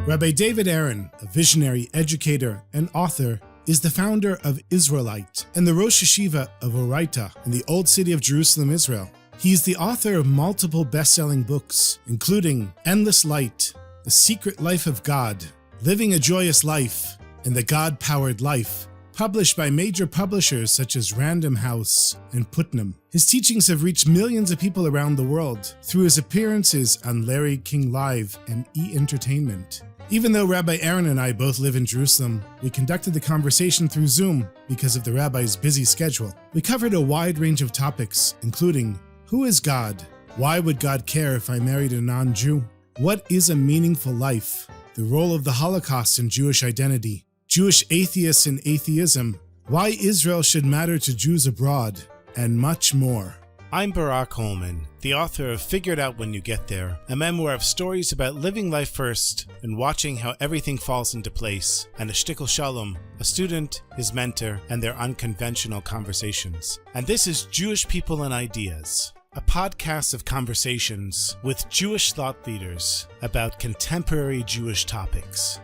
Rabbi David Aaron, a visionary educator and author, is the founder of Isralight and the Rosh Yeshiva of Orayta in the Old City of Jerusalem, Israel. He is the author of multiple best-selling books, including Endless Light, The Secret Life of God, Living a Joyous Life, and The God-Powered Life, published by major publishers such as Random House and Putnam. His teachings have reached millions of people around the world through his appearances on Larry King Live and E! Entertainment. Even though Rabbi Aaron and I both live in Jerusalem, we conducted the conversation through Zoom because of the rabbi's busy schedule. We covered a wide range of topics, including who is God? Why would God care if I married a non-Jew? What is a meaningful life? The role of the Holocaust in Jewish identity, Jewish atheists and atheism, why Israel should matter to Jews abroad, and much more. I'm Barak Holman, the author of Figure It Out When You Get There, a memoir of stories about living life first and watching how everything falls into place, and a shtickle shalom, a student, his mentor, and their unconventional conversations. And this is Jewish People and Ideas, a podcast of conversations with Jewish thought leaders about contemporary Jewish topics.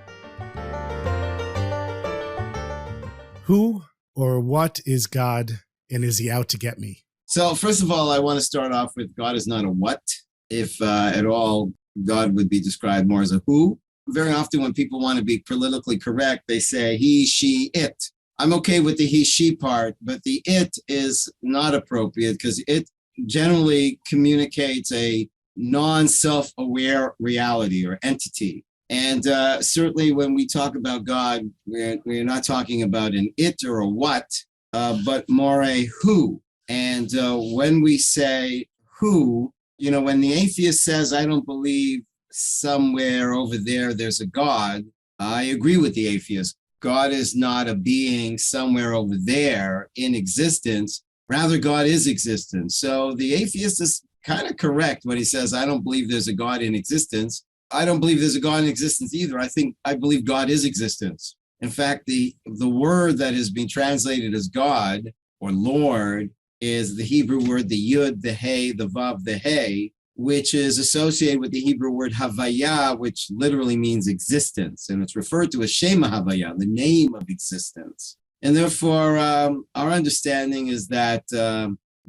Who or what is God, and is he out to get me? So first of all, I want to start off with God is not a what. If at all, God would be described more as a who. Very often when people want to be politically correct, they say he, she, it. I'm okay with the he, she part, but the it is not appropriate because it generally communicates a non-self-aware reality or entity. And certainly when we talk about God, we're not talking about an it or a what, but more a who. And when we say who, when the atheist says, I don't believe somewhere over there's a God, I agree with the atheist. God is not a being somewhere over there in existence. Rather, God is existence. So the atheist is kind of correct when he says, I don't believe there's a God in existence. I don't believe there's a God in existence either. I believe God is existence. In fact, the word that has been translated as God or Lord is the Hebrew word, the Yud, the Hey, the Vav, the Hey, which is associated with the Hebrew word Havaya, which literally means existence. And it's referred to as Shema Havaya, the name of existence. And therefore, our understanding is that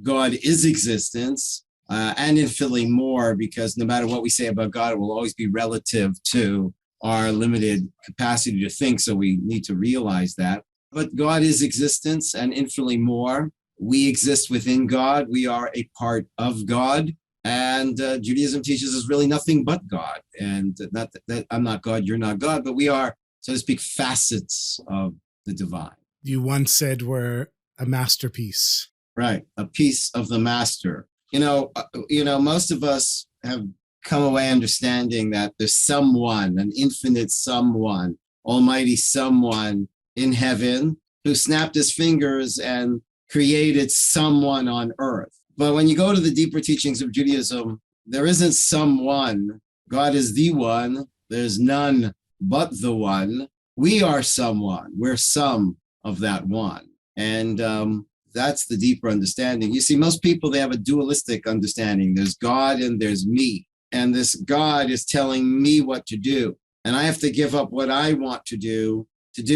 God is existence and infinitely more, because no matter what we say about God, it will always be relative to our limited capacity to think. So we need to realize that. But God is existence and infinitely more. We exist within God. We are a part of God. And Judaism teaches us really nothing but God. And not that I'm not God, you're not God, but we are, so to speak, facets of the divine. You once said we're a masterpiece. Right, a piece of the master. Most of us have come away understanding that there's someone, an infinite someone, almighty someone in heaven who snapped his fingers and created someone on earth. But when you go to the deeper teachings of Judaism, there isn't someone. God is the one. There's none but the one. We are someone. We're some of that one. And that's the deeper understanding. You see, most people, they have a dualistic understanding. There's God and there's me. And this God is telling me what to do. And I have to give up what I want to do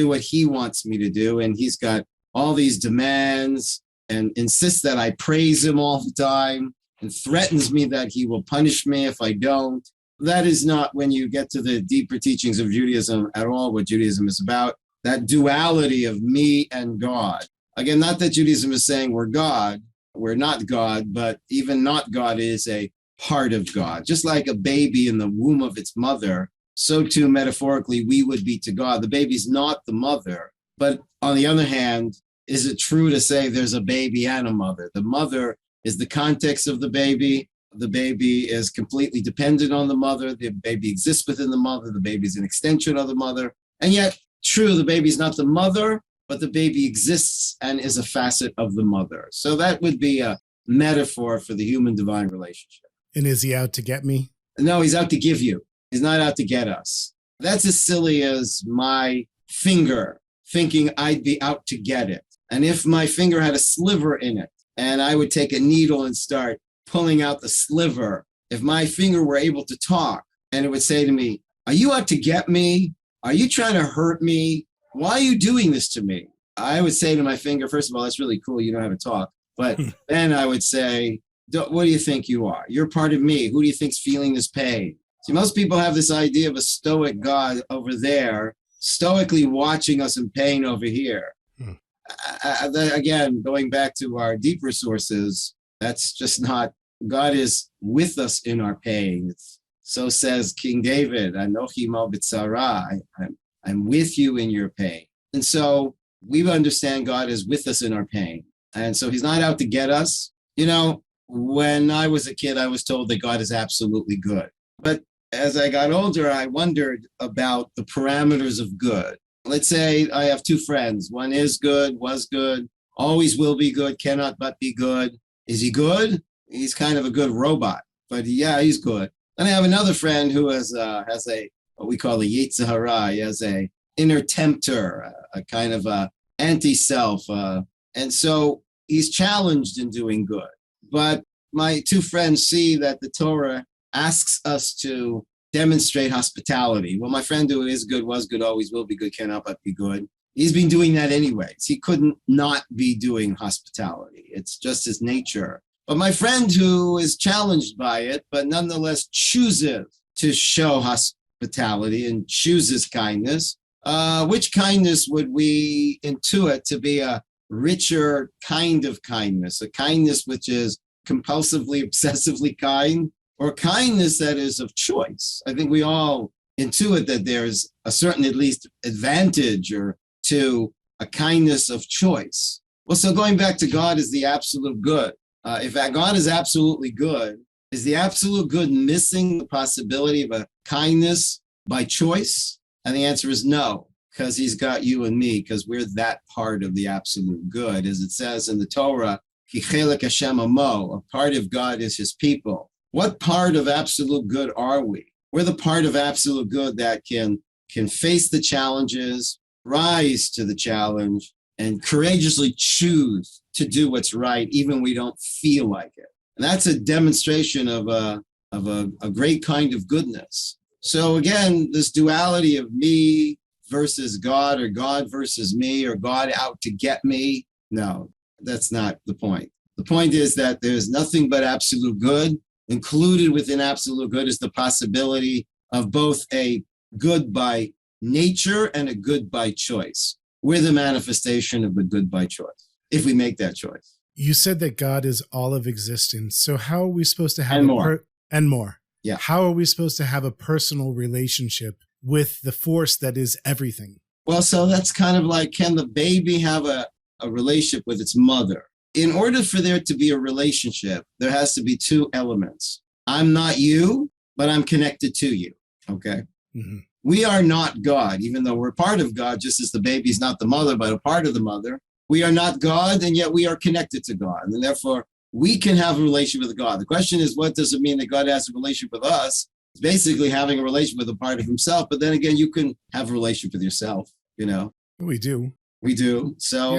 what he wants me to do. And he's got all these demands and insists that I praise him all the time and threatens me that he will punish me if I don't. That is not, when you get to the deeper teachings of Judaism, at all what Judaism is about, that duality of me and God. Again, not that Judaism is saying we're God, we're not God, but even not God is a part of God. Just like a baby in the womb of its mother, so too metaphorically we would be to God. The baby's not the mother. But on the other hand, is it true to say there's a baby and a mother? The mother is the context of the baby. The baby is completely dependent on the mother. The baby exists within the mother. The baby is an extension of the mother. And yet, true, the baby is not the mother, but the baby exists and is a facet of the mother. So that would be a metaphor for the human-divine relationship. And is he out to get me? No, he's out to give you. He's not out to get us. That's as silly as my finger thinking I'd be out to get it. And if my finger had a sliver in it, and I would take a needle and start pulling out the sliver, if my finger were able to talk and it would say to me, Are you out to get me? Are you trying to hurt me? Why are you doing this to me? I would say to my finger, first of all, that's really cool. You know how to talk. But then I would say, what do you think you are? You're part of me. Who do you think's feeling this pain? See, most people have this idea of a stoic God over there, stoically watching us in pain over here. Again, going back to our deeper sources, that's just not, God is with us in our pain. So says King David, Anochi mo b'tzara, I'm with you in your pain. And so we understand God is with us in our pain. And so he's not out to get us. You know, when I was a kid, I was told that God is absolutely good. But as I got older, I wondered about the parameters of good. Let's say I have two friends. One is good, was good, always will be good, cannot but be good. Is he good? He's kind of a good robot, but yeah, he's good. And I have another friend who has a what we call a yetzer hara. He has a inner tempter, a kind of a anti-self. And so he's challenged in doing good. But my two friends see that the Torah asks us to demonstrate hospitality. Well, my friend who is good, was good, always will be good, cannot but be good. He's been doing that anyways. He couldn't not be doing hospitality. It's just his nature. But my friend who is challenged by it, but nonetheless chooses to show hospitality and chooses kindness, which kindness would we intuit to be a richer kind of kindness, a kindness which is compulsively, obsessively kind, or kindness that is of choice? I think we all intuit that there's a certain, at least, advantage or to a kindness of choice. Well, so going back to God is the absolute good. If God is absolutely good, is the absolute good missing the possibility of a kindness by choice? And the answer is no, because he's got you and me, because we're that part of the absolute good. As it says in the Torah, Ki chelek Hashem amo, a part of God is his people. What part of absolute good are we? We're the part of absolute good that can face the challenges, rise to the challenge, and courageously choose to do what's right, even when we don't feel like it. And that's a demonstration of a great kind of goodness. So again, this duality of me versus God, or God versus me, or God out to get me, no, that's not the point. The point is that there's nothing but absolute good. Included within absolute good is the possibility of both a good by nature and a good by choice. We're the manifestation of the good by choice, if we make that choice. You said that God is all of existence. So how are we supposed to have and more? And more. Yeah. How are we supposed to have a personal relationship with the force that is everything? Well, so that's kind of like, can the baby have a relationship with its mother? In order for there to be a relationship, there has to be two elements. I'm not you, but I'm connected to you, okay? Mm-hmm. We are not God, even though we're part of God, just as the baby's not the mother, but a part of the mother. We are not God, and yet we are connected to God. And therefore, we can have a relationship with God. The question is, what does it mean that God has a relationship with us? It's basically having a relationship with a part of himself. But then again, you can have a relationship with yourself, you know? We do. We do. So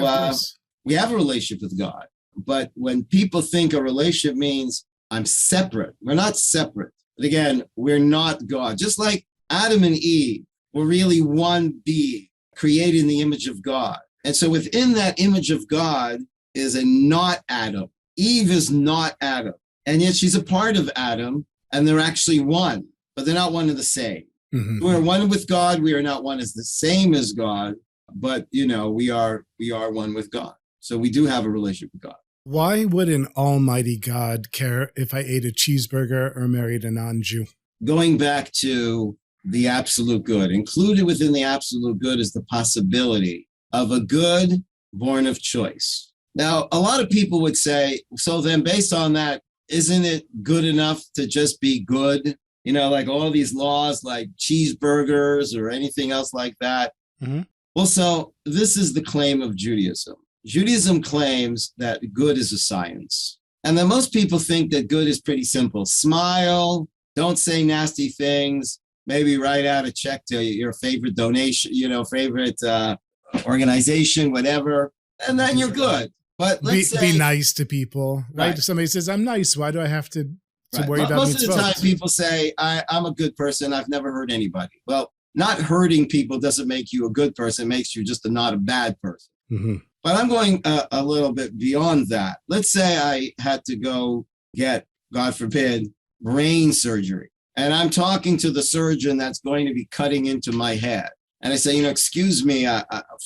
we have a relationship with God. But when people think a relationship means I'm separate, we're not separate. But again, we're not God. Just like Adam and Eve were really one being created in the image of God. And so within that image of God is a not Adam. Eve is not Adam. And yet she's a part of Adam, and they're actually one, but they're not one and the same. Mm-hmm. We're one with God. We are not one as the same as God, but you know, we are one with God. So we do have a relationship with God. Why would an almighty God care if I ate a cheeseburger or married a non-Jew? Going back to the absolute good, included within the absolute good is the possibility of a good born of choice. Now, a lot of people would say, so then based on that, isn't it good enough to just be good? You know, like all these laws like cheeseburgers or anything else like that. Mm-hmm. Well, so this is the claim of Judaism. Judaism claims that good is a science. And then most people think that good is pretty simple. Smile, don't say nasty things, maybe write out a check to your favorite donation, favorite organization, whatever, and then you're good. But let's be nice to people, right? Yeah. If somebody says, I'm nice, why do I have to to worry about Most of the time, mitzvot. people say, I'm a good person. I've never hurt anybody. Well, not hurting people doesn't make you a good person. It makes you just not a bad person. Mm-hmm. But I'm going a little bit beyond that. Let's say I had to go get, God forbid, brain surgery. And I'm talking to the surgeon that's going to be cutting into my head. And I say, excuse me,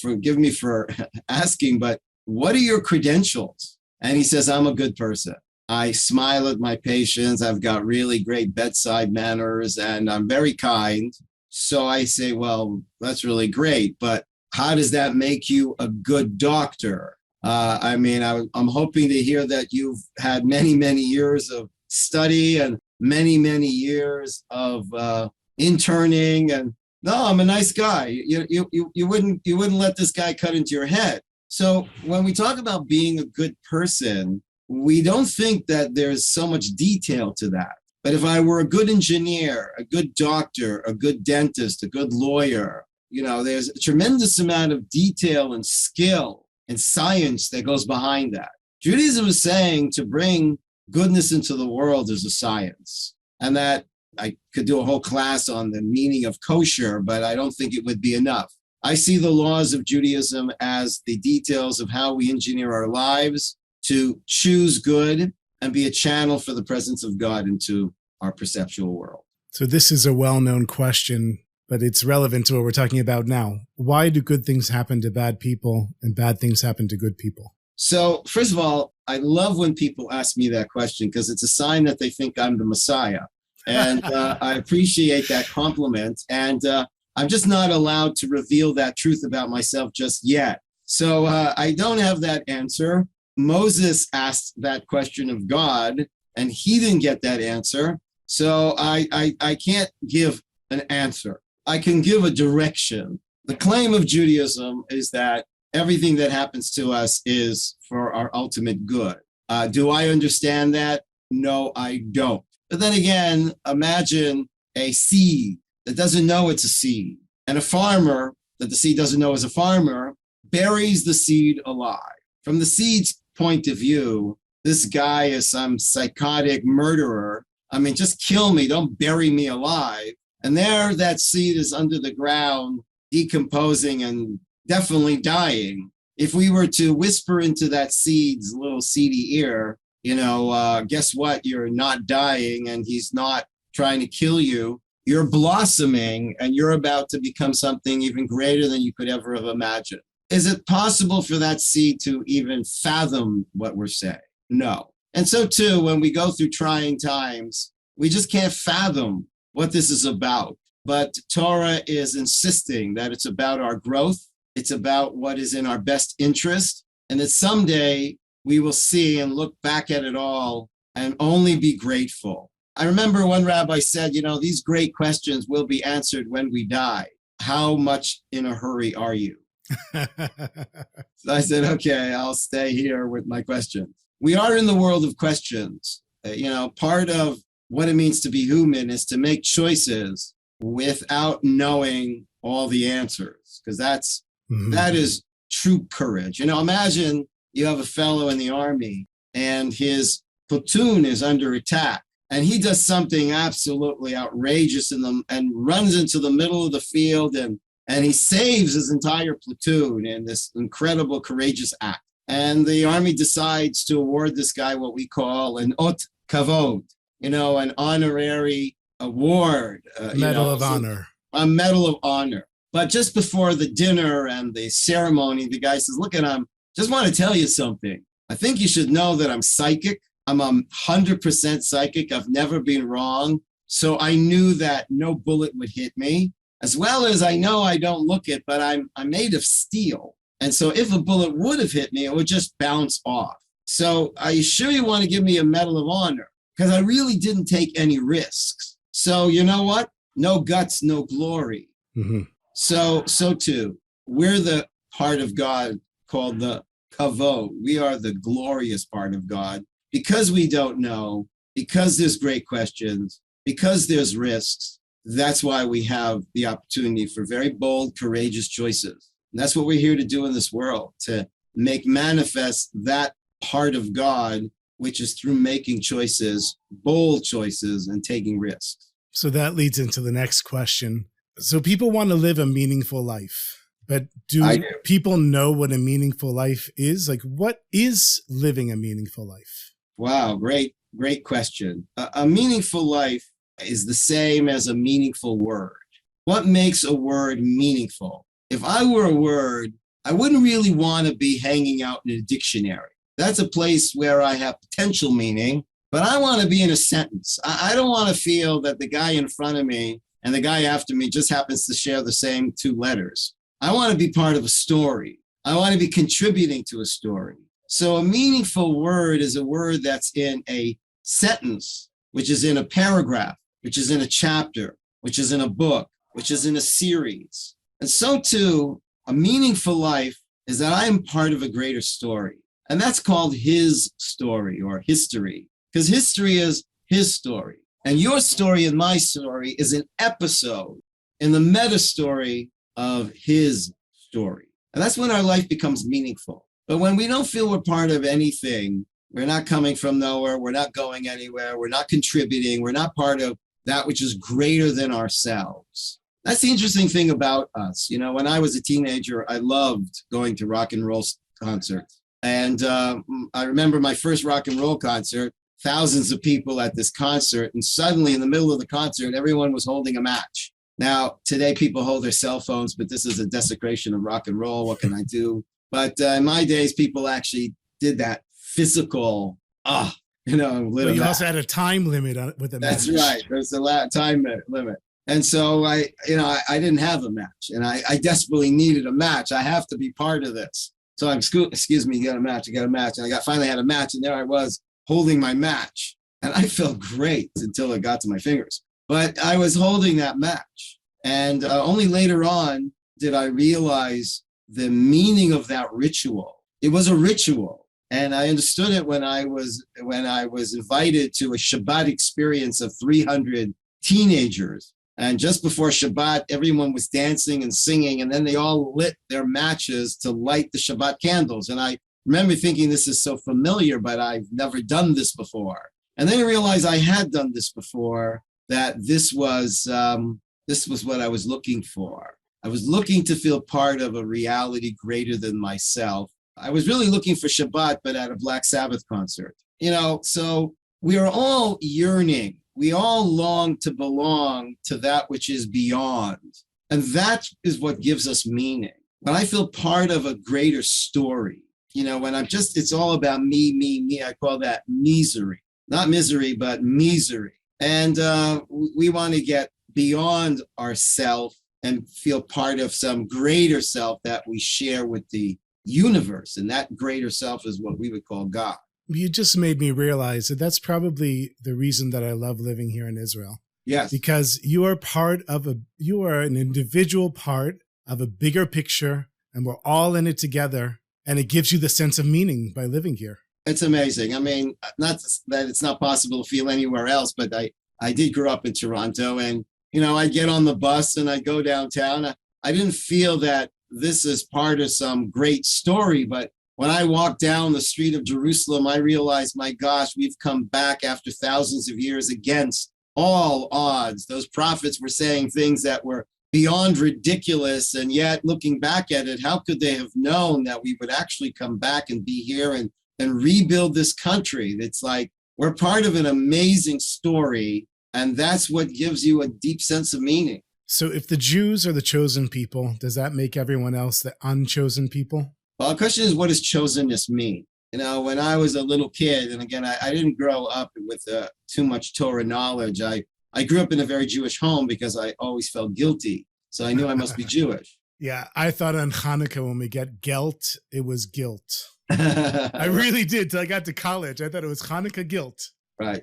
forgive me for asking, but what are your credentials? And he says, I'm a good person. I smile at my patients. I've got really great bedside manners and I'm very kind. So I say, well, that's really great, but how does that make you a good doctor? I'm hoping to hear that you've had many, many years of study and many, many years of interning. And no, I'm a nice guy. You wouldn't let this guy cut into your head. So when we talk about being a good person, we don't think that there's so much detail to that. But if I were a good engineer, a good doctor, a good dentist, a good lawyer, there's a tremendous amount of detail and skill and science that goes behind that. Judaism is saying to bring goodness into the world is a science. And that I could do a whole class on the meaning of kosher, but I don't think it would be enough. I see the laws of Judaism as the details of how we engineer our lives to choose good and be a channel for the presence of God into our perceptual world. So this is a well-known question, but it's relevant to what we're talking about now. Why do good things happen to bad people and bad things happen to good people? So first of all, I love when people ask me that question because it's a sign that they think I'm the Messiah. And I appreciate that compliment. And I'm just not allowed to reveal that truth about myself just yet. So I don't have that answer. Moses asked that question of God, and he didn't get that answer. So I can't give an answer. I can give a direction. The claim of Judaism is that everything that happens to us is for our ultimate good. Do I understand that? No, I don't. But then again, imagine a seed that doesn't know it's a seed, and a farmer that the seed doesn't know is a farmer buries the seed alive. From the seed's point of view, this guy is some psychotic murderer. Just kill me, don't bury me alive. And there, that seed is under the ground, decomposing and definitely dying. If we were to whisper into that seed's little seedy ear, guess what? You're not dying and he's not trying to kill you. You're blossoming and you're about to become something even greater than you could ever have imagined. Is it possible for that seed to even fathom what we're saying? No. And so too, when we go through trying times, we just can't fathom what this is about. But Torah is insisting that it's about our growth. It's about what is in our best interest. And that someday we will see and look back at it all and only be grateful. I remember one rabbi said, these great questions will be answered when we die. How much in a hurry are you? So I said, okay, I'll stay here with my questions. We are in the world of questions. Part of what it means to be human is to make choices without knowing all the answers, because that is true courage. Imagine you have a fellow in the army and his platoon is under attack and he does something absolutely outrageous and runs into the middle of the field and he saves his entire platoon in this incredible, courageous act. And the army decides to award this guy what we call an ot kavod, an honorary award. Medal of honor. A medal of honor. But just before the dinner and the ceremony, the guy says, look, I just want to tell you something. I think you should know that I'm psychic. I'm 100% psychic. I've never been wrong. So I knew that no bullet would hit me, as well as I know I don't look it, but I'm made of steel. And so if a bullet would have hit me, it would just bounce off. So are you sure you want to give me a medal of honor? Because I really didn't take any risks. So you know what? No guts, no glory. Mm-hmm. So too, we're the part of God called the kavod. We are the glorious part of God because we don't know, because there's great questions, because there's risks. That's why we have the opportunity for very bold, courageous choices. And that's what we're here to do in this world, to make manifest that part of God which is through making choices, bold choices, and taking risks. So that leads into the next question. So people want to live a meaningful life, but do people know what a meaningful life is? Like, what is living a meaningful life? Wow, great question. A meaningful life is the same as a meaningful word. What makes a word meaningful? If I were a word, I wouldn't really want to be hanging out in a dictionary. That's a place where I have potential meaning, but I want to be in a sentence. I don't want to feel that the guy in front of me and the guy after me just happens to share the same two letters. I want to be part of a story. I want to be contributing to a story. So a meaningful word is a word that's in a sentence, which is in a paragraph, which is in a chapter, which is in a book, which is in a series. And so too, a meaningful life is that I am part of a greater story. And that's called his story or history, because history is his story. And your story and my story is an episode in the meta story of his story. And that's when our life becomes meaningful. But when we don't feel we're part of anything, we're not coming from nowhere, we're not going anywhere, we're not contributing, we're not part of that which is greater than ourselves. That's the interesting thing about us. You know, when I was a teenager, I loved going to rock and roll concerts. And I remember my first rock and roll concert, thousands of people at this concert, and suddenly in the middle of the concert, everyone was holding a match. Now, today people hold their cell phones, but this is a desecration of rock and roll. What can I do? But in my days, people actually did that physical, lit But you also had a time limit on it with the match. That's right. There's a time limit. And so I didn't have a match, and I desperately needed a match. I have to be part of this. So I'm, excuse me, got a match. And I finally had a match, and there I was holding my match. And I felt great until it got to my fingers. But I was holding that match. And only later on did I realize the meaning of that ritual. It was a ritual. And I understood it when I was invited to a Shabbat experience of 300 teenagers. And just before Shabbat, everyone was dancing and singing, and then they all lit their matches to light the Shabbat candles. And I remember thinking, this is so familiar, but I've never done this before. And then I realized I had done this before, that this was what I was looking for. I was looking to feel part of a reality greater than myself. I was really looking for Shabbat, but at a Black Sabbath concert. So we are all yearning. We all long to belong to that which is beyond. And that is what gives us meaning. When I feel part of a greater story, when it's all about me, I call that misery. Not misery, but misery. And we want to get beyond ourself and feel part of some greater self that we share with the universe. And that greater self is what we would call God. You just made me realize that that's probably the reason that I love living here in Israel. Yes. Because you are an individual part of a bigger picture, and we're all in it together. And it gives you the sense of meaning by living here. It's amazing. I mean, not that it's not possible to feel anywhere else, but I did grow up in Toronto, and, I'd get on the bus and I'd go downtown. I didn't feel that this is part of some great story, but when I walked down the street of Jerusalem, I realized, my gosh, we've come back after thousands of years against all odds. Those prophets were saying things that were beyond ridiculous. And yet, looking back at it, how could they have known that we would actually come back and be here and rebuild this country? It's like we're part of an amazing story. And that's what gives you a deep sense of meaning. So if the Jews are the chosen people, does that make everyone else the unchosen people? Well, the question is, what does chosenness mean? When I was a little kid, and again, I didn't grow up with too much Torah knowledge. I grew up in a very Jewish home because I always felt guilty. So I knew I must be Jewish. Yeah, I thought on Hanukkah when we get gelt, it was guilt. I really did till I got to college. I thought it was Hanukkah guilt. Right.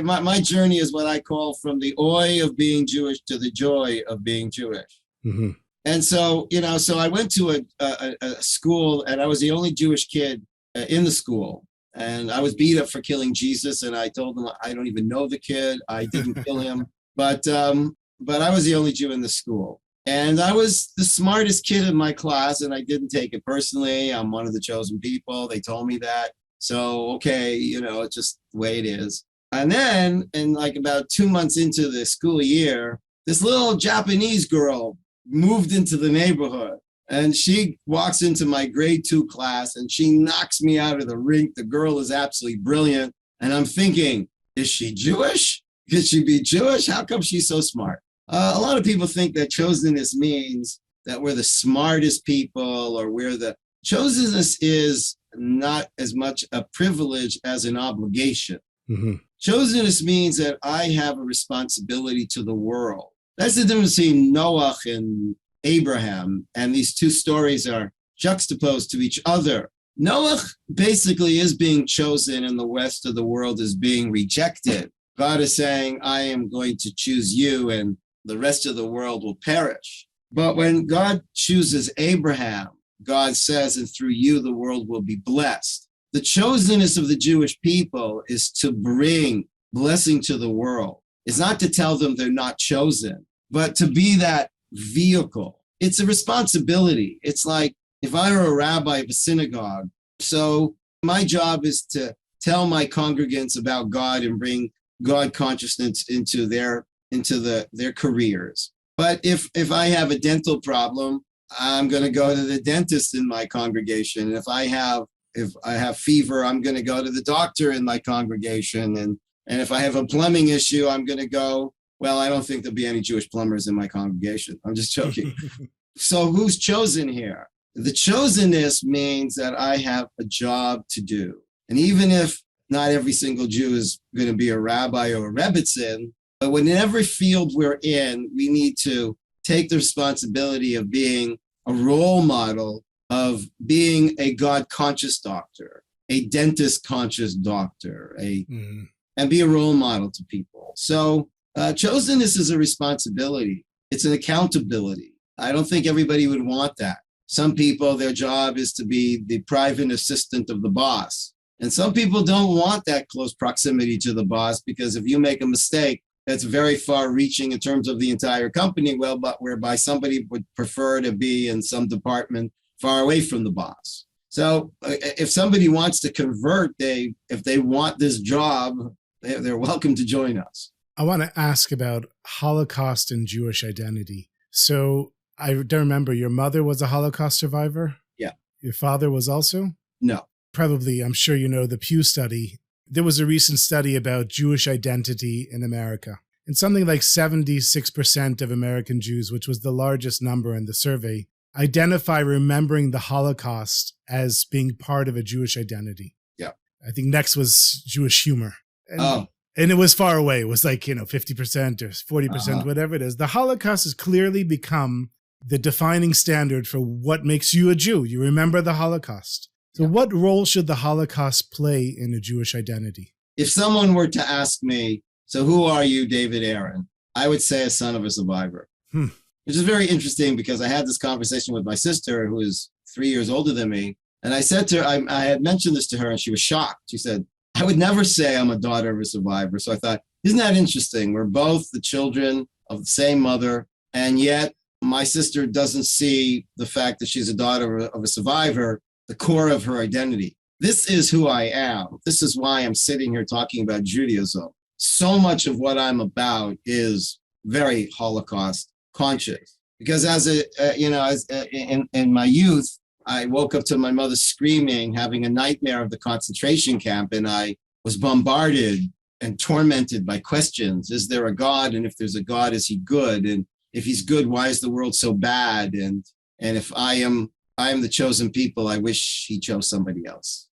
My journey is what I call from the oi of being Jewish to the joy of being Jewish. Mm-hmm. And so, so I went to a school, and I was the only Jewish kid in the school. And I was beat up for killing Jesus. And I told them, I don't even know the kid. I didn't kill him. But I was the only Jew in the school. And I was the smartest kid in my class, and I didn't take it personally. I'm one of the chosen people. They told me that. So, okay, it's just the way it is. And then, and like about 2 months into the school year, this little Japanese girl moved into the neighborhood. And she walks into my grade 2 class and she knocks me out of the rink. The girl is absolutely brilliant. And I'm thinking, is she Jewish? Could she be Jewish? How come she's so smart? A lot of people think that chosenness means that we're the smartest people, or chosenness is not as much a privilege as an obligation. Mm-hmm. Chosenness means that I have a responsibility to the world. That's the difference between Noah and Abraham, and these two stories are juxtaposed to each other. Noah basically is being chosen and the rest of the world is being rejected. God is saying, I am going to choose you and the rest of the world will perish. But when God chooses Abraham, God says, and through you, the world will be blessed. The chosenness of the Jewish people is to bring blessing to the world. It's not to tell them they're not chosen, but to be that vehicle. It's a responsibility. It's like if I were a rabbi of a synagogue, so my job is to tell my congregants about God and bring God consciousness into their careers. But if I have a dental problem, I'm going to go to the dentist in my congregation. If I have fever, I'm going to go to the doctor in my congregation. And if I have a plumbing issue, I'm going to go, well, I don't think there'll be any Jewish plumbers in my congregation. I'm just joking. So who's chosen here? The chosenness means that I have a job to do. And even if not every single Jew is going to be a rabbi or a rebbitzin, but in every field we're in, we need to take the responsibility of being a role model, of being a God-conscious doctor, a dentist-conscious doctor, and be a role model to people. So chosenness is a responsibility. It's an accountability. I don't think everybody would want that. Some people, their job is to be the private assistant of the boss. And some people don't want that close proximity to the boss, because if you make a mistake, that's very far reaching in terms of the entire company, but whereby somebody would prefer to be in some department far away from the boss. So if somebody wants to convert, if they want this job, they're welcome to join us. I want to ask about Holocaust and Jewish identity. So I don't remember, your mother was a Holocaust survivor? Yeah. Your father was also? No. Probably, I'm sure you know the Pew study. There was a recent study about Jewish identity in America. And something like 76% of American Jews, which was the largest number in the survey, identify remembering the Holocaust as being part of a Jewish identity. Yeah. I think next was Jewish humor. And it was far away. It was like, 50% or 40%, whatever it is. The Holocaust has clearly become the defining standard for what makes you a Jew. You remember the Holocaust. So what role should the Holocaust play in a Jewish identity? If someone were to ask me, so who are you, David Aaron? I would say a son of a survivor, which is very interesting because I had this conversation with my sister, who is 3 years older than me. And I said to her, I had mentioned this to her and she was shocked. She said, I would never say I'm a daughter of a survivor. So I thought, isn't that interesting? We're both the children of the same mother. And yet my sister doesn't see the fact that she's a daughter of a survivor the core of her identity. This is who I am. This is why I'm sitting here talking about Judaism. So much of what I'm about is very Holocaust conscious. Because in my youth, I woke up to my mother screaming, having a nightmare of the concentration camp, and I was bombarded and tormented by questions. Is there a God? And if there's a God, is he good? And if he's good, why is the world so bad? And if I am the chosen people, I wish he chose somebody else.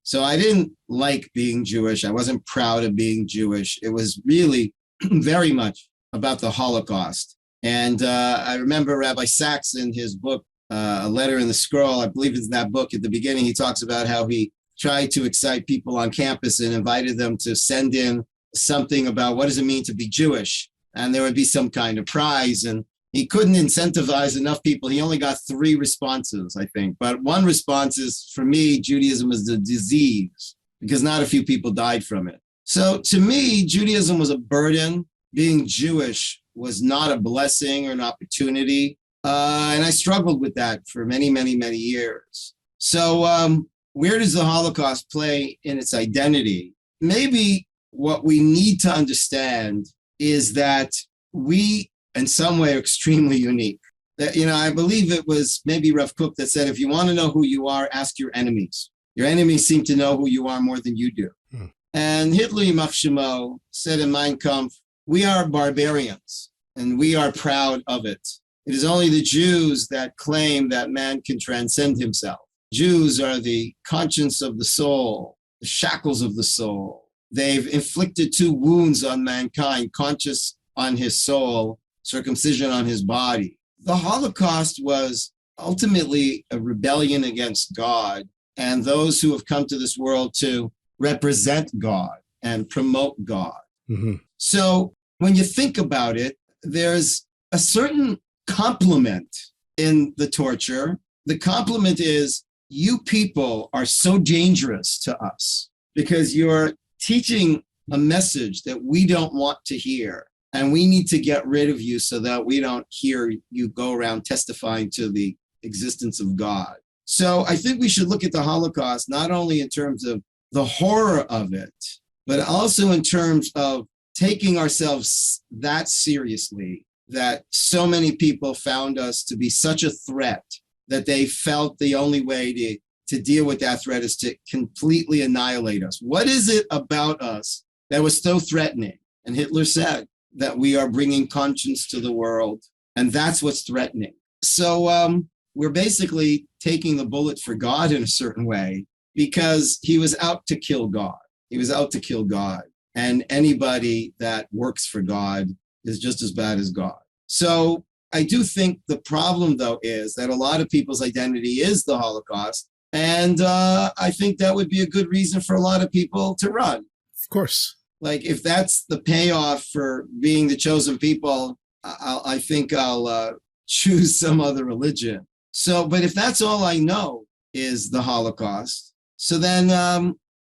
So I didn't like being Jewish. I wasn't proud of being Jewish. It was really very much about the Holocaust. And I remember Rabbi Sachs in his book, A Letter in the Scroll, I believe it's in that book, at the beginning, he talks about how he tried to excite people on campus and invited them to send in something about what does it mean to be Jewish? And there would be some kind of prize. And he couldn't incentivize enough people. He only got 3 responses, I think. But one response is, for me, Judaism is a disease, because not a few people died from it. So to me, Judaism was a burden. Being Jewish was not a blessing or an opportunity. And I struggled with that for many, many, many years. So where does the Holocaust play in its identity? Maybe what we need to understand is that we, in some way, are extremely unique. That, I believe it was maybe Rav Kook that said, if you want to know who you are, ask your enemies. Your enemies seem to know who you are more than you do. And Hitler Yimach Shemo said in Mein Kampf, we are barbarians, and we are proud of it. It is only the Jews that claim that man can transcend himself. Jews are the conscience of the soul, the shackles of the soul. They've inflicted 2 wounds on mankind, conscious on his soul, circumcision on his body. The Holocaust was ultimately a rebellion against God and those who have come to this world to represent God and promote God. Mm-hmm. So when you think about it, there's a certain compliment in the torture. The compliment is, you people are so dangerous to us because you're teaching a message that we don't want to hear. And we need to get rid of you so that we don't hear you go around testifying to the existence of God. So I think we should look at the Holocaust not only in terms of the horror of it, but also in terms of taking ourselves that seriously, that so many people found us to be such a threat that they felt the only way to deal with that threat is to completely annihilate us. What is it about us that was so threatening? And Hitler said that we are bringing conscience to the world, and that's what's threatening. So we're basically taking the bullet for God in a certain way, because he was out to kill God. He was out to kill God. And anybody that works for God is just as bad as God. So I do think the problem, though, is that a lot of people's identity is the Holocaust. And I think that would be a good reason for a lot of people to run. Of course. Like, if that's the payoff for being the chosen people, I think I'll choose some other religion. So, but if that's all I know is the Holocaust, so then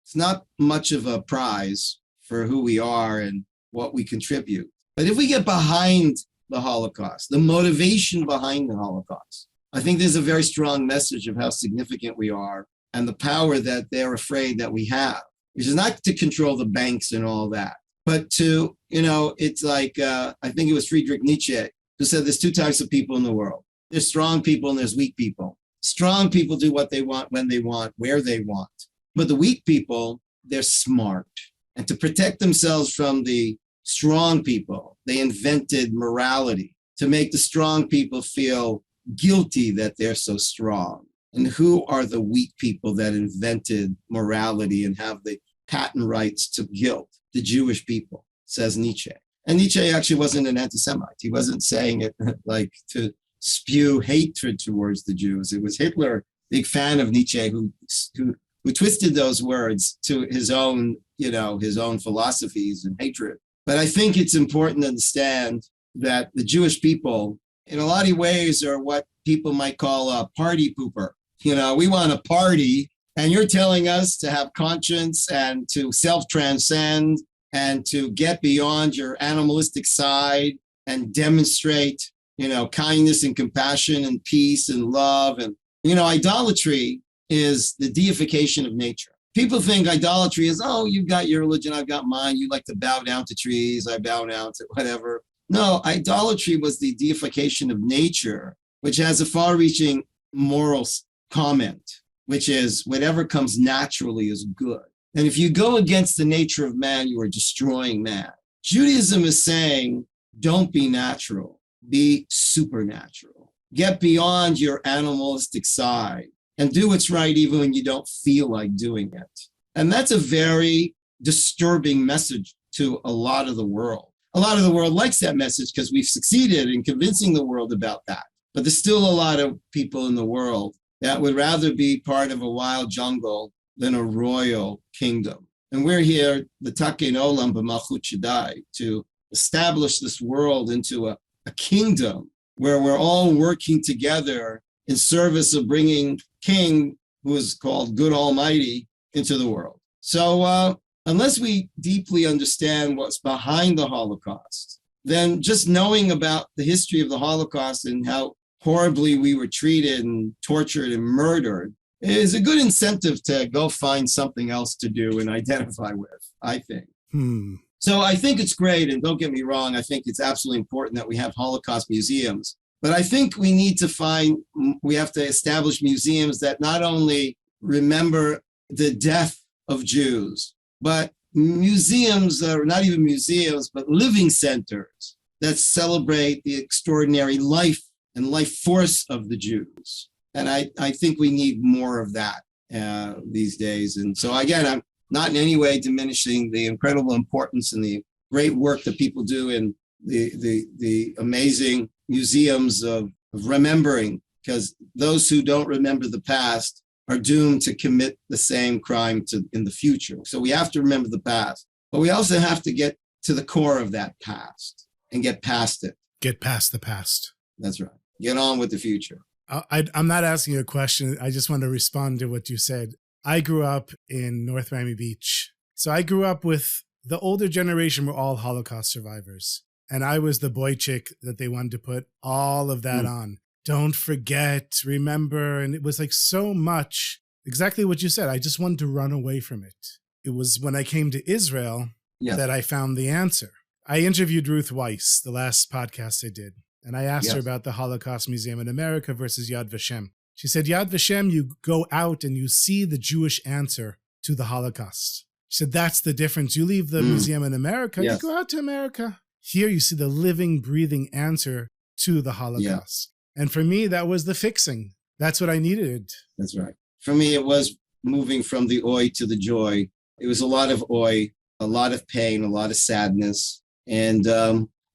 it's not much of a prize for who we are and what we contribute. But if we get behind the Holocaust, the motivation behind the Holocaust, I think there's a very strong message of how significant we are and the power that they're afraid that we have, which is not to control the banks and all that, but to, it's like, I think it was Friedrich Nietzsche who said there's 2 types of people in the world. There's strong people and there's weak people. Strong people do what they want, when they want, where they want. But the weak people, they're smart. And to protect themselves from the strong people, they invented morality to make the strong people feel guilty that they're so strong. And who are the weak people that invented morality and have the patent rights to guilt? The Jewish people, says Nietzsche. And Nietzsche actually wasn't an anti-Semite. He wasn't saying it like to spew hatred towards the Jews. It was Hitler, big fan of Nietzsche, who twisted those words to his own, his own philosophies and hatred. But I think it's important to understand that the Jewish people, in a lot of ways, are what people might call a party pooper. We want to party, and you're telling us to have conscience and to self-transcend and to get beyond your animalistic side and demonstrate, kindness and compassion and peace and love. And, idolatry is the deification of nature. People think idolatry is, oh, you've got your religion, I've got mine. You like to bow down to trees, I bow down to whatever. No, idolatry was the deification of nature, which has a far-reaching moral comment, which is whatever comes naturally is good. And if you go against the nature of man, you are destroying man. Judaism is saying, don't be natural, be supernatural. Get beyond your animalistic side and do what's right even when you don't feel like doing it. And that's a very disturbing message to a lot of the world. A lot of the world likes that message because we've succeeded in convincing the world about that. But there's still a lot of people in the world that would rather be part of a wild jungle than a royal kingdom. And we're here, the Takein Olam b'Malchut Shaddai, to establish this world into a kingdom where we're all working together in service of bringing King, who is called Good Almighty, into the world. So unless we deeply understand what's behind the Holocaust, then just knowing about the history of the Holocaust and how horribly we were treated and tortured and murdered is a good incentive to go find something else to do and identify with, I think. So I think it's great, and don't get me wrong, I think it's absolutely important that we have Holocaust museums. But I think we have to establish museums that not only remember the death of Jews, but museums, or not even museums, but living centers that celebrate the extraordinary life and life force of the Jews. And I think we need more of that these days. And so again, I'm not in any way diminishing the incredible importance and the great work that people do in the amazing museums of remembering, because those who don't remember the past are doomed to commit the same crime in the future. So we have to remember the past, but we also have to get to the core of that past and get past it. Get past the past. That's right. Get on with the future. I'm not asking you a question. I just want to respond to what you said. I grew up in North Miami Beach. So I grew up with the older generation were all Holocaust survivors. And I was the boy chick that they wanted to put all of that on. Don't forget, remember. And it was like so much, exactly what you said. I just wanted to run away from it. It was when I came to Israel that I found the answer. I interviewed Ruth Weiss, the last podcast I did. And I asked her about the Holocaust Museum in America versus Yad Vashem. She said, Yad Vashem, you go out and you see the Jewish answer to the Holocaust. She said, that's the difference. You leave the museum in America, you go out to America. Here you see the living, breathing answer to the Holocaust. And for me, that was the fixing. That's what I needed. That's right. For me, it was moving from the oi to the joy. It was a lot of oi, a lot of pain, a lot of sadness. And,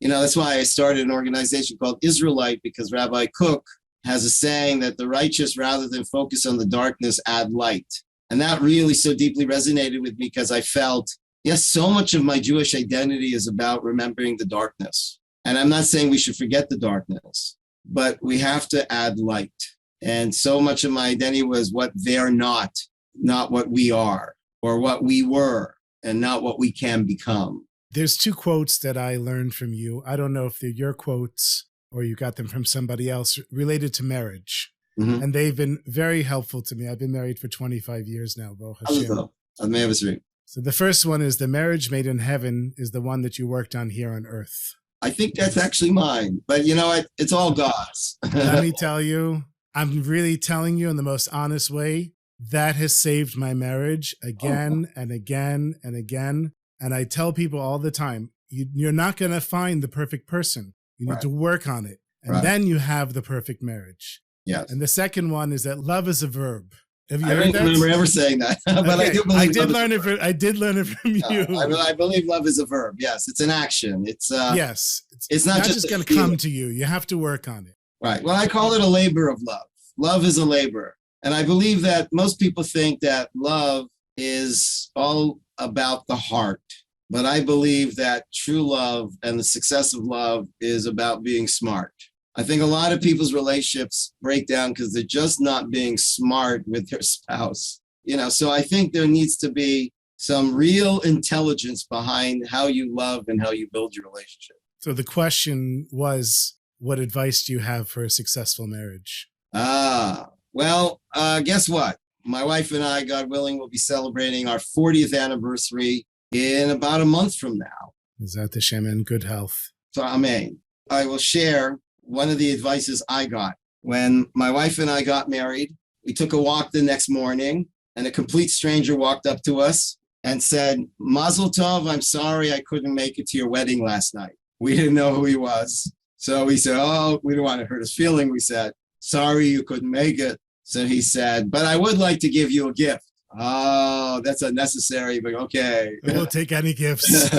that's why I started an organization called Isralight, because Rabbi Kook has a saying that the righteous, rather than focus on the darkness, add light. And that really so deeply resonated with me, because I felt, yes, so much of my Jewish identity is about remembering the darkness. And I'm not saying we should forget the darkness, but we have to add light. And so much of my identity was what they're not what we are, or what we were, and not what we can become. There's two quotes that I learned from you. I don't know if they're your quotes or you got them from somebody else, related to marriage. Mm-hmm. And they've been very helpful to me. I've been married for 25 years now, Baruch Hashem. So the first one is, the marriage made in heaven is the one that you worked on here on earth. I think that's actually mine, but you know what? It's all God's. Let me tell you, I'm really telling you in the most honest way, that has saved my marriage again and again and again. And I tell people all the time, you're not going to find the perfect person. You need to work on it. And then you have the perfect marriage. Yes. And the second one is that love is a verb. Have you heard that? I don't remember ever saying that, but okay. I do believe I did learn it from you. I believe love is a verb. Yes, it's an action. It's it's not just going to come to you. You have to work on it. Right. Well, I call it a labor of love. Love is a labor. And I believe that most people think that love is all about the heart. But I believe that true love and the success of love is about being smart. I think a lot of people's relationships break down because they're just not being smart with their spouse. So I think there needs to be some real intelligence behind how you love and how you build your relationship. So the question was, what advice do you have for a successful marriage? Well, guess what? My wife and I, God willing, will be celebrating our 40th anniversary in about a month from now. Zat Hashem, in good health. So, amen. I will share one of the advices I got. When my wife and I got married, we took a walk the next morning, and a complete stranger walked up to us and said, Mazel Tov, I'm sorry I couldn't make it to your wedding last night. We didn't know who he was. So we said, we don't want to hurt his feeling. We said, sorry you couldn't make it. So he said, but I would like to give you a gift. Oh, that's unnecessary, but okay. We'll take any gifts.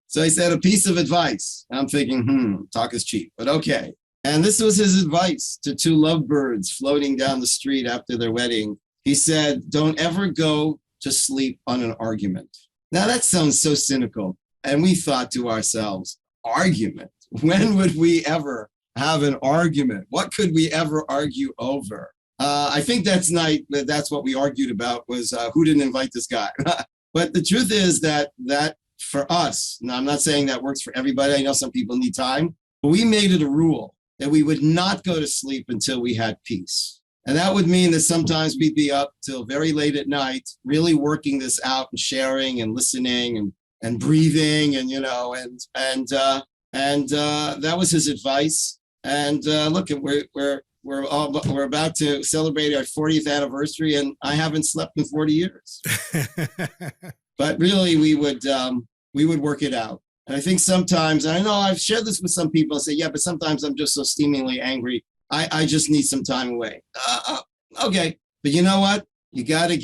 So he said, a piece of advice. I'm thinking, talk is cheap, but okay. And this was his advice to two lovebirds floating down the street after their wedding. He said, don't ever go to sleep on an argument. Now that sounds so cynical. And we thought to ourselves, argument? When would we ever have an argument? What could we ever argue over? I think that's what we argued about was who didn't invite this guy. But the truth is that for us, now I'm not saying that works for everybody. I know some people need time, but we made it a rule that we would not go to sleep until we had peace. And that would mean that sometimes we'd be up till very late at night, really working this out and sharing and listening and breathing and, that was his advice. And look, we're about to celebrate our 40th anniversary, and I haven't slept in 40 years. But really, we would work it out. And I think sometimes, and I know I've shared this with some people and say, yeah, but sometimes I'm just so steamingly angry. I just need some time away. Okay. But you know what? You got to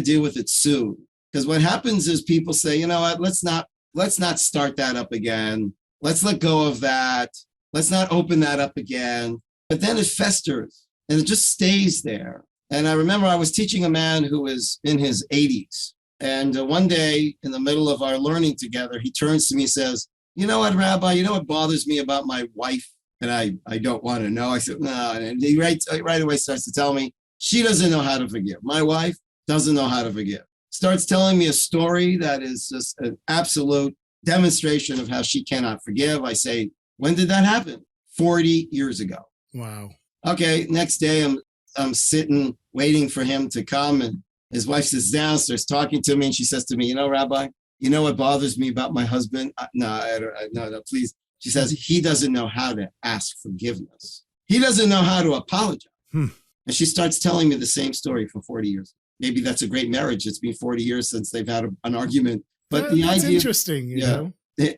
deal with it soon. Because what happens is people say, you know what? Let's not start that up again. Let's let go of that. Let's not open that up again. But then it festers and it just stays there. And I remember I was teaching a man who was in his 80s. And one day in the middle of our learning together, he turns to me and says, you know what, Rabbi, you know what bothers me about my wife? And I don't want to know. I said, no. And he right away starts to tell me, she doesn't know how to forgive. My wife doesn't know how to forgive. Starts telling me a story that is just an absolute demonstration of how she cannot forgive. I say, when did that happen? 40 years ago. Wow. Okay, next day I'm sitting waiting for him to come, and his wife sits down, starts talking to me, and she says to me, you know, Rabbi, you know what bothers me about my husband? No, please. She says, he doesn't know how to ask forgiveness. He doesn't know how to apologize. And she starts telling me the same story for 40 years. Maybe that's a great marriage. It's been 40 years since they've had an argument. But the that's idea, interesting, you know.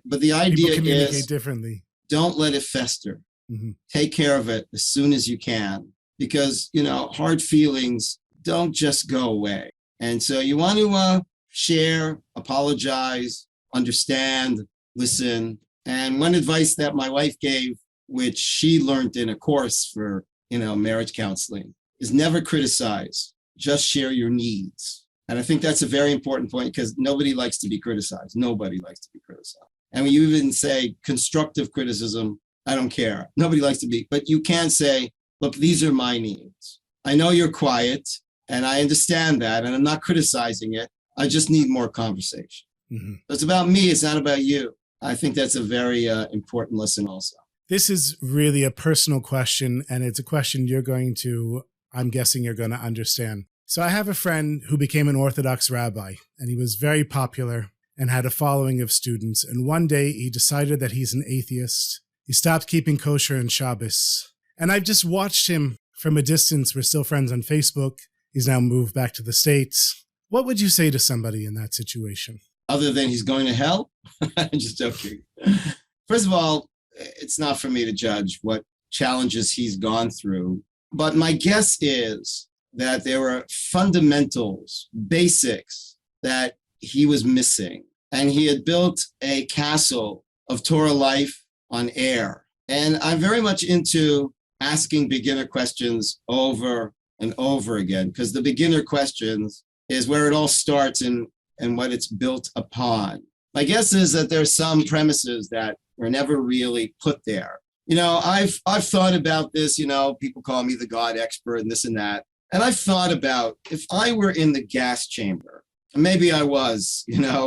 But the idea people communicate is differently. Don't let it fester. Take care of it as soon as you can, because, hard feelings don't just go away. And so you want to share, apologize, understand, listen. And one advice that my wife gave, which she learned in a course for, marriage counseling, is never criticize, just share your needs. And I think that's a very important point, because nobody likes to be criticized. Nobody likes to be criticized. And when you even say constructive criticism, I don't care. Nobody likes to be, but you can say, look, these are my needs. I know you're quiet and I understand that, and I'm not criticizing it. I just need more conversation. It's about me. It's not about you. I think that's a very important lesson also. This is really a personal question, and it's a question I'm guessing you're going to understand. So I have a friend who became an Orthodox rabbi, and he was very popular and had a following of students. And one day he decided that he's an atheist. He stopped keeping kosher and Shabbos. And I've just watched him from a distance. We're still friends on Facebook. He's now moved back to the States. What would you say to somebody in that situation? Other than he's going to hell? I'm just joking. First of all, it's not for me to judge what challenges he's gone through. But my guess is that there were fundamentals, basics that he was missing. And he had built a castle of Torah life on air. And I'm very much into asking beginner questions over and over again, because the beginner questions is where it all starts and what it's built upon. My guess is that there's some premises that were never really put there. I've thought about this, people call me the God expert and this and that. And I've thought about if I were in the gas chamber, and maybe I was,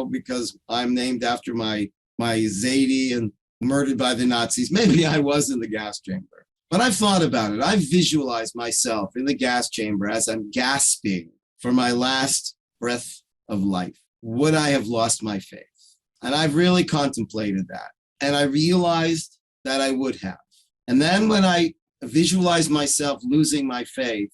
because I'm named after my Zaidi and murdered by the Nazis. Maybe I was in the gas chamber. But I've thought about it. I've visualized myself in the gas chamber as I'm gasping for my last breath of life. Would I have lost my faith? And I've really contemplated that. And I realized that I would have. And then when I visualized myself losing my faith,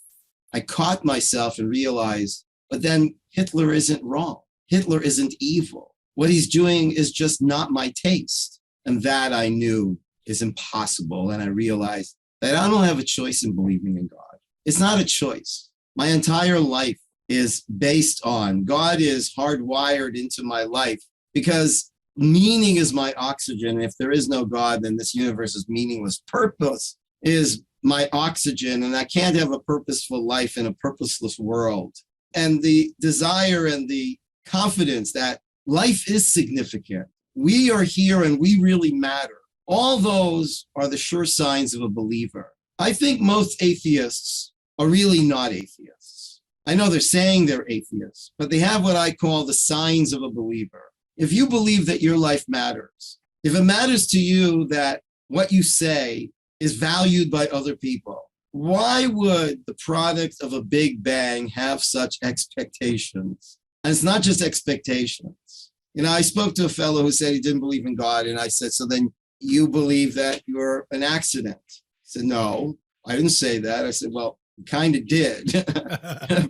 I caught myself and realized, but then Hitler isn't wrong. Hitler isn't evil. What he's doing is just not my taste. And that I knew is impossible. And I realized that I don't have a choice in believing in God. It's not a choice. My entire life is based on, God is hardwired into my life, because meaning is my oxygen. If there is no God, then this universe is meaningless. Purpose is my oxygen, and I can't have a purposeful life in a purposeless world. And the desire and the confidence that life is significant. We are here and we really matter. All those are the sure signs of a believer. I think most atheists are really not atheists. I know they're saying they're atheists, but they have what I call the signs of a believer. If you believe that your life matters, if it matters to you that what you say is valued by other people, why would the product of a big bang have such expectations? And it's not just expectations. I spoke to a fellow who said he didn't believe in God. And I said, so then you believe that you're an accident? He said, no, I didn't say that. I said, well, you kind of did.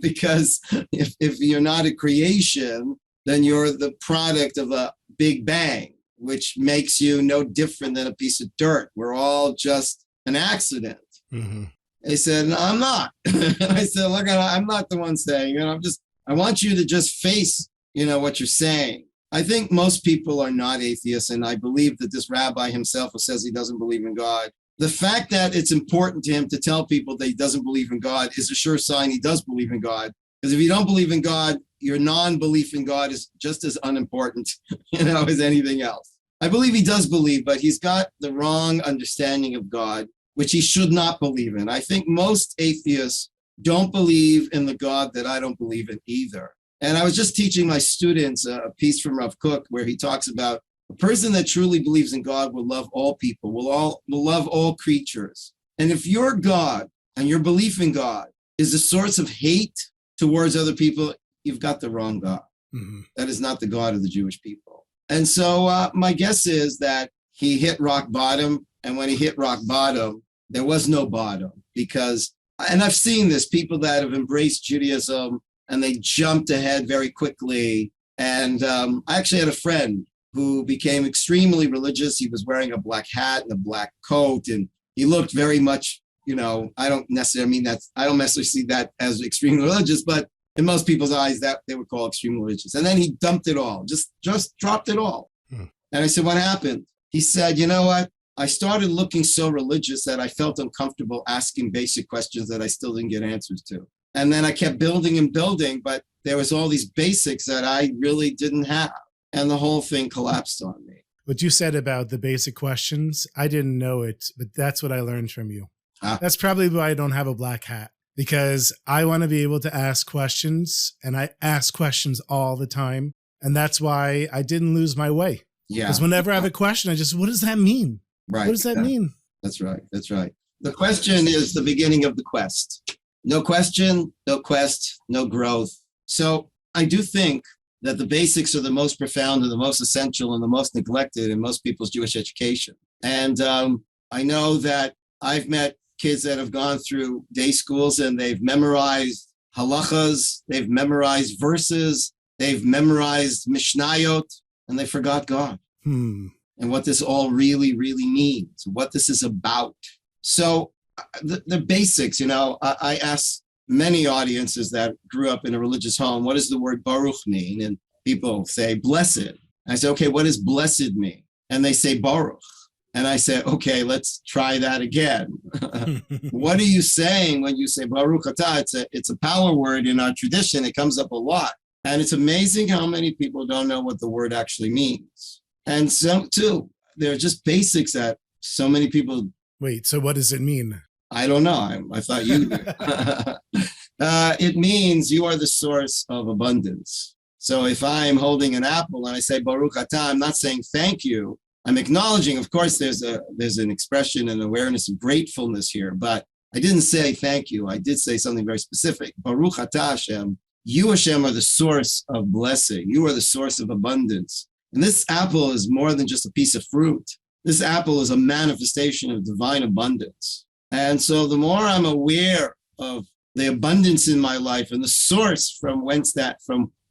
Because if you're not a creation, then you're the product of a big bang, which makes you no different than a piece of dirt. We're all just an accident. Mm-hmm. They said, no, I'm not. I said, look, I'm not the one saying it. I want you to just face, what you're saying. I think most people are not atheists. And I believe that this rabbi himself who says he doesn't believe in God, the fact that it's important to him to tell people that he doesn't believe in God is a sure sign he does believe in God. Because if you don't believe in God, your non-belief in God is just as unimportant, as anything else. I believe he does believe, but he's got the wrong understanding of God, which he should not believe in. I think most atheists don't believe in the God that I don't believe in either. And I was just teaching my students a piece from Rav Kook where he talks about a person that truly believes in God will love all people, will love all creatures. And if your God and your belief in God is a source of hate towards other people, you've got the wrong God. Mm-hmm. That is not the God of the Jewish people. And so my guess is that he hit rock bottom. And when he hit rock bottom, there was no bottom because, and I've seen this, people that have embraced Judaism and they jumped ahead very quickly. And I actually had a friend who became extremely religious. He was wearing a black hat and a black coat, and he looked very much, I don't necessarily see that as extremely religious, but in most people's eyes, that they would call extremely religious. And then he dumped it all, just dropped it all. And I said, what happened? He said, you know what? I started looking so religious that I felt uncomfortable asking basic questions that I still didn't get answers to. And then I kept building and building, but there was all these basics that I really didn't have. And the whole thing collapsed on me. What you said about the basic questions, I didn't know it, but that's what I learned from you. That's probably why I don't have a black hat, because I want to be able to ask questions, and I ask questions all the time. And that's why I didn't lose my way. Yeah. Because whenever I have a question, what does that mean? Right. What does that mean? That's right. That's right. The question is the beginning of the quest. No question, no quest, no growth. So I do think that the basics are the most profound and the most essential and the most neglected in most people's Jewish education. And I know that I've met kids that have gone through day schools and they've memorized halachas, they've memorized verses, they've memorized mishnayot, and they forgot God. And what this all really, really means, what this is about. So the basics, I ask many audiences that grew up in a religious home, what does the word Baruch mean? And people say blessed. I say, okay, what does blessed mean? And they say Baruch. And I say, okay, let's try that again. What are you saying when you say Baruch Atah? It's a power word in our tradition. It comes up a lot. And it's amazing how many people don't know what the word actually means. And some too, there are just basics that so many people. Wait, so what does it mean? I don't know. I thought you knew. It means you are the source of abundance. So if I'm holding an apple and I say Baruch Atah, I'm not saying thank you. I'm acknowledging, of course, there's an expression and awareness of gratefulness here, but I didn't say thank you. I did say something very specific. Baruch Atah Hashem. You, Hashem, are the source of blessing. You are the source of abundance. And this apple is more than just a piece of fruit. This apple is a manifestation of divine abundance. And so the more I'm aware of the abundance in my life and the source from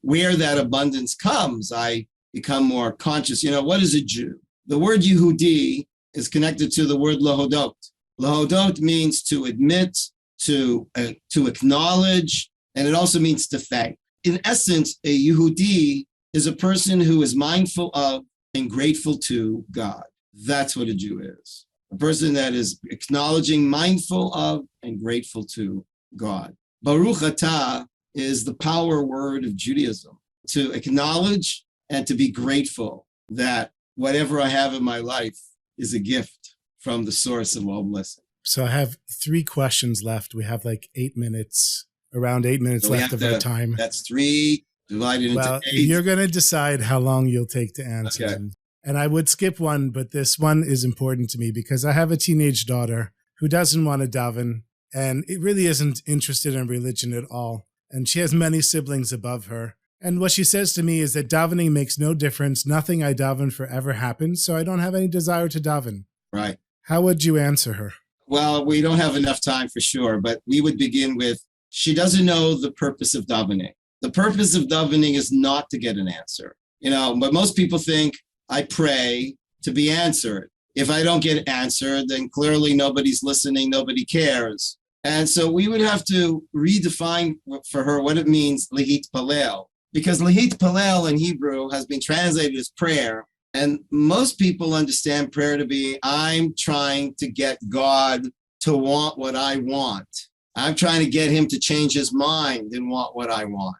where that abundance comes, I become more conscious. What is a Jew? The word Yehudi is connected to the word lahodot. Lahodot means to admit, to acknowledge, and it also means to thank. In essence, a Yehudi is a person who is mindful of and grateful to God. That's what a Jew is. A person that is acknowledging, mindful of, and grateful to God. Baruch Atah is the power word of Judaism, to acknowledge and to be grateful that whatever I have in my life is a gift from the source of all blessing. So I have 3 questions left. We have like 8 minutes, around 8 minutes left of our time. That's 3 divided into 8. You're going to decide how long you'll take to answer them. And I would skip one, but this one is important to me because I have a teenage daughter who doesn't want to daven and it really isn't interested in religion at all. And she has many siblings above her. And what she says to me is that davening makes no difference. Nothing I daven for ever happens, so I don't have any desire to daven. Right. How would you answer her? Well, we don't have enough time for sure, but we would begin with, she doesn't know the purpose of davening. The purpose of davening is not to get an answer. But most people think I pray to be answered. If I don't get answered, then clearly nobody's listening, nobody cares. And so we would have to redefine for her what it means, lehit palel. Because lehit palel in Hebrew has been translated as prayer. And most people understand prayer to be, I'm trying to get God to want what I want. I'm trying to get him to change his mind and want what I want.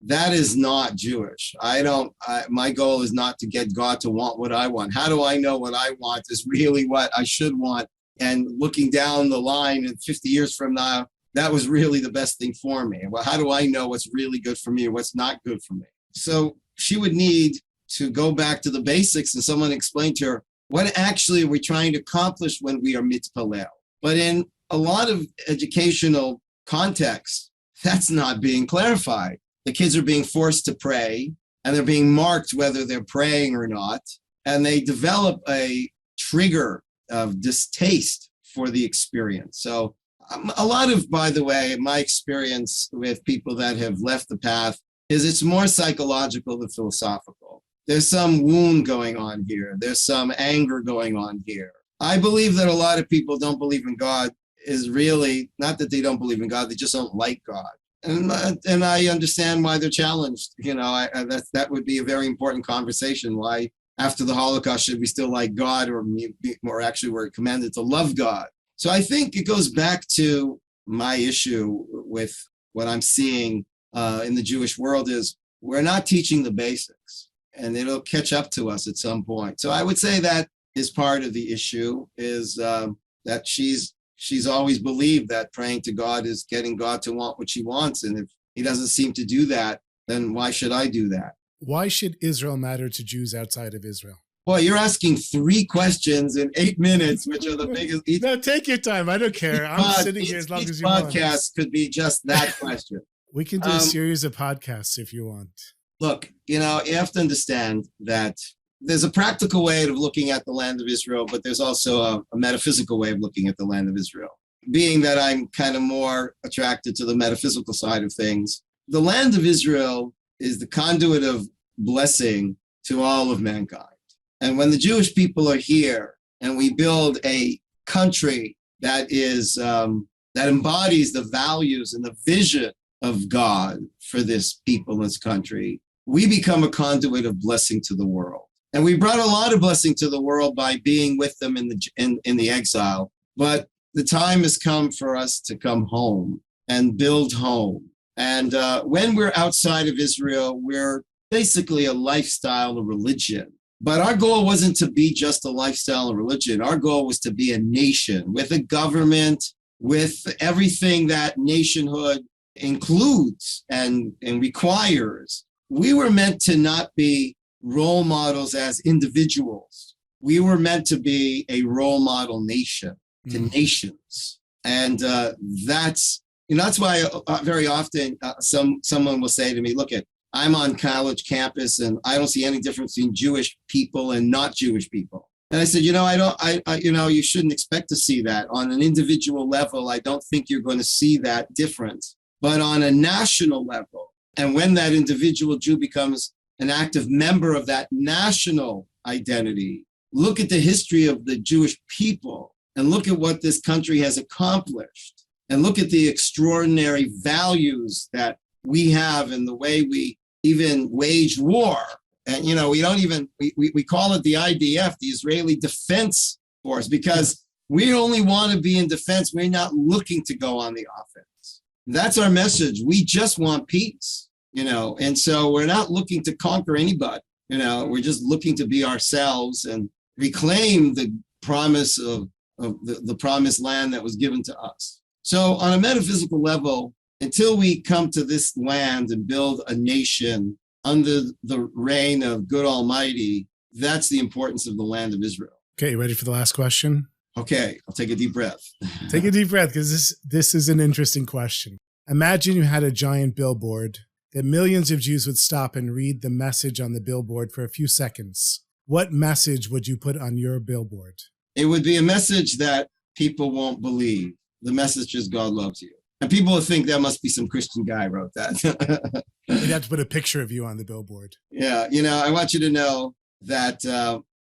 That is not Jewish. My goal is not to get God to want what I want. How do I know what I want is really what I should want? And looking down the line and 50 years from now, that was really the best thing for me. Well, how do I know what's really good for me or what's not good for me? So she would need to go back to the basics and someone explain to her, what actually are we trying to accomplish when we are mitpalel? But in a lot of educational contexts, that's not being clarified. The kids are being forced to pray, and they're being marked whether they're praying or not. And they develop a trigger of distaste for the experience. So a lot of, by the way, my experience with people that have left the path is it's more psychological than philosophical. There's some wound going on here. There's some anger going on here. I believe that a lot of people don't believe in God is really not that they don't believe in God, they just don't like God. And I understand why they're challenged. That would be a very important conversation. Why, after the Holocaust, should we still like God, or actually we're commanded to love God? So I think it goes back to my issue with what I'm seeing in the Jewish world is we're not teaching the basics, and it'll catch up to us at some point. So I would say that is part of the issue, is that she's always believed that praying to God is getting God to want what she wants. And if he doesn't seem to do that, then why should I do that? Why should Israel matter to Jews outside of Israel? Well, you're asking 3 questions in 8 minutes, which are the biggest. No, take your time. I don't care. I'm sitting here as long as you want. Each podcast could be just that question. We can do a series of podcasts if you want. Look, you have to understand that there's a practical way of looking at the land of Israel, but there's also a metaphysical way of looking at the land of Israel. Being that I'm kind of more attracted to the metaphysical side of things, the land of Israel is the conduit of blessing to all of mankind. And when the Jewish people are here and we build a country that is that embodies the values and the vision of God for this people, this country, we become a conduit of blessing to the world. And we brought a lot of blessing to the world by being with them in the exile. But the time has come for us to come home and build home. And when we're outside of Israel, we're basically a lifestyle of religion. But our goal wasn't to be just a lifestyle of religion. Our goal was to be a nation with a government, with everything that nationhood includes and requires. We were meant to not be role models as individuals. We were meant to be a role model nation to nations. And that's why very often someone will say to me, look, I'm on college campus and I don't see any difference between Jewish people and not Jewish people. And I said, you shouldn't expect to see that on an individual level. I don't think you're going to see that difference, but on a national level. And when that individual Jew becomes an active member of that national identity, look at the history of the Jewish people and look at what this country has accomplished and look at the extraordinary values that we have and the way we even wage war. And, we call it the IDF, the Israeli Defense Force, because we only want to be in defense. We're not looking to go on the offense. That's our message. We just want peace. And so we're not looking to conquer anybody. We're just looking to be ourselves and reclaim the promise of the promised land that was given to us. So on a metaphysical level, until we come to this land and build a nation under the reign of good Almighty, that's the importance of the land of Israel. Okay, you ready for the last question? Okay, I'll take a deep breath. Take a deep breath, because this is an interesting question. Imagine you had a giant billboard that millions of Jews would stop and read the message on the billboard for a few seconds. What message would you put on your billboard? It would be a message that people won't believe. The message is God loves you. And people would think that must be some Christian guy wrote that. You'd have to put a picture of you on the billboard. Yeah, I want you to know that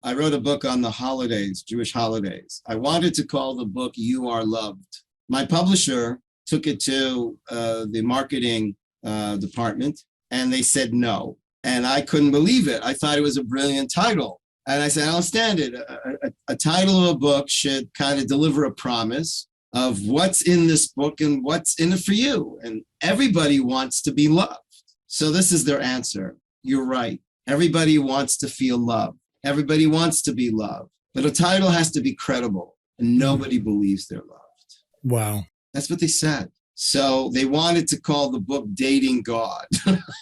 I wrote a book on the holidays, Jewish holidays. I wanted to call the book You Are Loved. My publisher took it to the marketing department, and they said no. And I couldn't believe it. I thought it was a brilliant title. And I said, I don't stand it. A title of a book should kind of deliver a promise of what's in this book and what's in it for you. And everybody wants to be loved. So this is their answer. You're right. Everybody wants to feel loved. Everybody wants to be loved. But a title has to be credible, and nobody believes they're loved. Wow. That's what they said. So they wanted to call the book Dating God.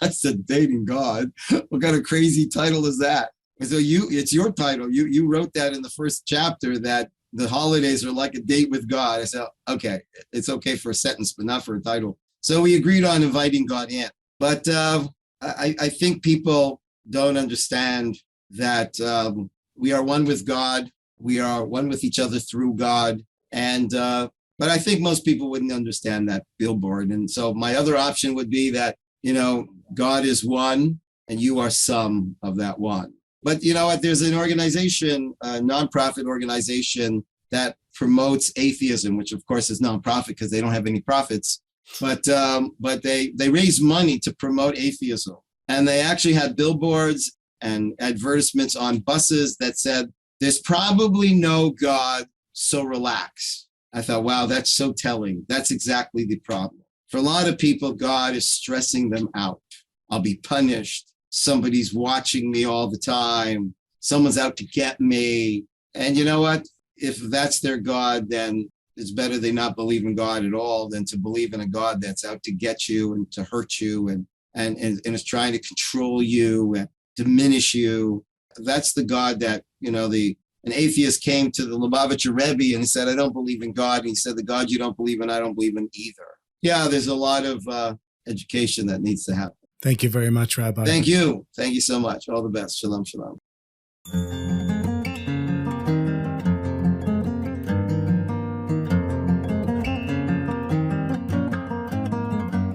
I said, Dating God? What kind of crazy title is that? So it's your title. You wrote that in the first chapter, that the holidays are like a date with God. I said, okay, it's okay for a sentence, but not for a title. So we agreed on inviting God in. But I think people don't understand that we are one with God. We are one with each other through God. And but I think most people wouldn't understand that billboard. And so my other option would be that, God is one and you are some of that one. But you know what? There's an organization, a nonprofit organization that promotes atheism, which of course is nonprofit because they don't have any profits. But they raise money to promote atheism. And they actually had billboards and advertisements on buses that said, there's probably no God, so relax. I thought, wow, that's so telling. That's exactly the problem. For a lot of people, God is stressing them out. I'll be punished. Somebody's watching me all the time. Someone's out to get me. And you know what? If that's their God, then it's better they not believe in God at all than to believe in a God that's out to get you and to hurt you and is trying to control you and diminish you. That's the God that, an atheist came to the Lubavitcher Rebbe and he said, I don't believe in God. And he said, the God you don't believe in, I don't believe in either. Yeah, there's a lot of education that needs to happen. Thank you very much, Rabbi. Thank you. Thank you so much. All the best. Shalom, shalom.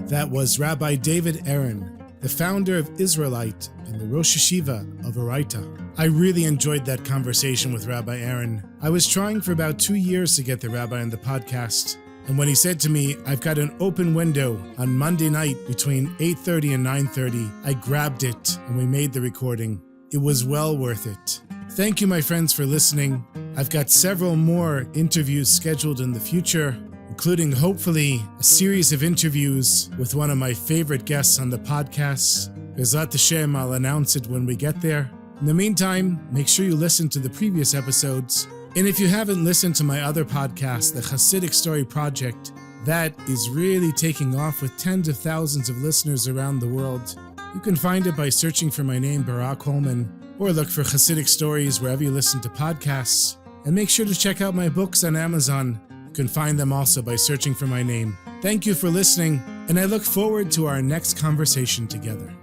That was Rabbi David Aaron, the founder of Isralight and the Rosh Yeshiva of Orayta. I really enjoyed that conversation with Rabbi Aaron. I was trying for about 2 years to get the rabbi on the podcast, and when he said to me, I've got an open window on Monday night between 8:30 and 9:30, I grabbed it and we made the recording. It was well worth it. Thank you, my friends, for listening. I've got several more interviews scheduled in the future, including hopefully a series of interviews with one of my favorite guests on the podcast. Bezrat Hashem, I'll announce it when we get there. In the meantime, make sure you listen to the previous episodes. And if you haven't listened to my other podcast, the Hasidic Story Project, that is really taking off with tens of thousands of listeners around the world. You can find it by searching for my name, Barak Holman, or look for Hasidic Stories wherever you listen to podcasts. And make sure to check out my books on Amazon. You can find them also by searching for my name. Thank you for listening, and I look forward to our next conversation together.